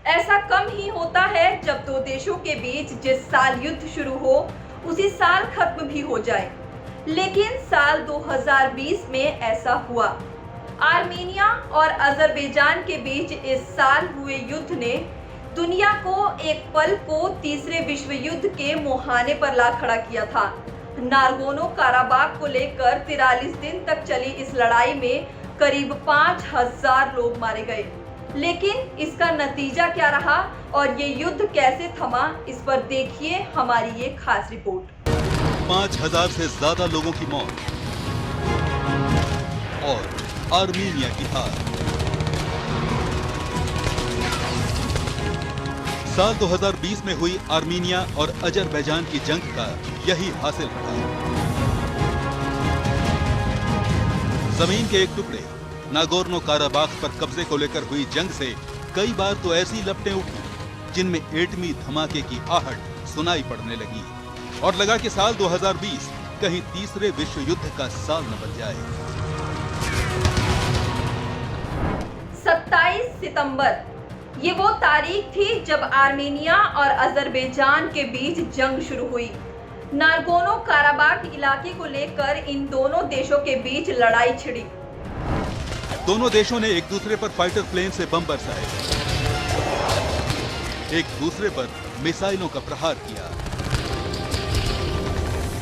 ऐसा कम ही होता है जब दो देशों के बीच जिस साल युद्ध शुरू हो उसी साल खत्म भी हो जाए। लेकिन साल 2020 में ऐसा हुआ। आर्मेनिया और अजरबैजान के बीच इस साल हुए युद्ध ने दुनिया को एक पल को तीसरे विश्व युद्ध के मुहाने पर ला खड़ा किया था। नागोर्नो काराबाख को लेकर 43 दिन तक चली इस लड़ाई में करीब 5000 लोग मारे गए। लेकिन इसका नतीजा क्या रहा और ये युद्ध कैसे थमा, इस पर देखिए हमारी ये खास रिपोर्ट। 5000 से ज्यादा लोगों की मौत और आर्मीनिया की हार। साल 2020 में हुई आर्मीनिया और अजरबैजान की जंग का यही हासिल रहा। जमीन के एक टुकड़े नागोर्नो काराबाख पर कब्जे को लेकर हुई जंग से कई बार तो ऐसी लपटें उठी जिनमें एटमी धमाके की आहट सुनाई पड़ने लगी और लगा कि साल 2020 कहीं तीसरे विश्व युद्ध का साल न बन जाए। 27 सितंबर ये वो तारीख थी जब आर्मेनिया और अजरबैजान के बीच जंग शुरू हुई। नागोर्नो काराबाख इलाके को लेकर इन दोनों देशों के बीच लड़ाई छिड़ी। दोनों देशों ने एक दूसरे पर फाइटर प्लेन से बम बरसाए, एक दूसरे पर मिसाइलों का प्रहार किया।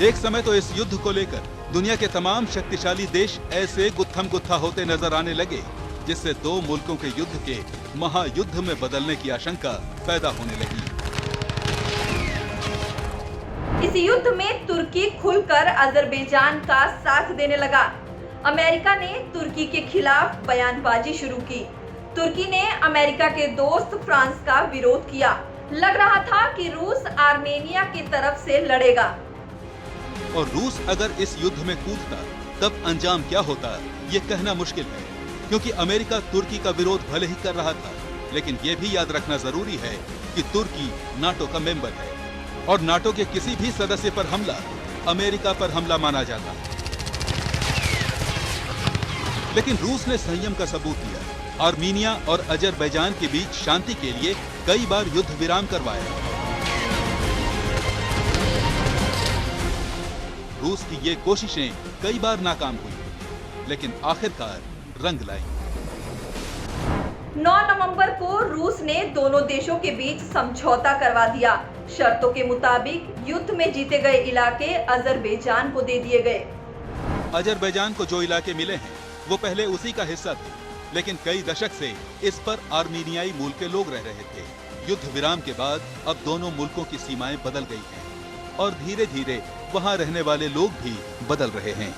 एक समय तो इस युद्ध को लेकर दुनिया के तमाम शक्तिशाली देश ऐसे गुत्थम गुत्था होते नजर आने लगे जिससे दो मुल्कों के युद्ध के महायुद्ध में बदलने की आशंका पैदा होने लगी। इस युद्ध में तुर्की खुलकर अजरबैजान का साथ देने लगा। अमेरिका ने तुर्की के खिलाफ बयानबाजी शुरू की। तुर्की ने अमेरिका के दोस्त फ्रांस का विरोध किया। लग रहा था कि रूस आर्मेनिया की तरफ से लड़ेगा और रूस अगर इस युद्ध में कूदता तब अंजाम क्या होता ये कहना मुश्किल है, क्योंकि अमेरिका तुर्की का विरोध भले ही कर रहा था, लेकिन ये भी याद रखना जरूरी है कि तुर्की नाटो का मेंबर है और नाटो के किसी भी सदस्य पर हमला अमेरिका पर हमला माना जाता है। लेकिन रूस ने संयम का सबूत दिया। आर्मीनिया और अजरबैजान के बीच शांति के लिए कई बार युद्ध विराम करवाया। रूस की ये कोशिशें कई बार नाकाम हुई, लेकिन आखिरकार रंग लाई। 9 नवंबर को रूस ने दोनों देशों के बीच समझौता करवा दिया। शर्तों के मुताबिक युद्ध में जीते गए इलाके अजरबैजान को दे दिए गए। अजरबैजान को जो इलाके मिले हैं वो पहले उसी का हिस्सा थे, लेकिन कई दशक से इस पर आर्मीनियाई मूल के लोग रह रहे थे। युद्ध विराम के बाद अब दोनों मुल्कों की सीमाएं बदल गई हैं और धीरे धीरे वहां रहने वाले लोग भी बदल रहे हैं।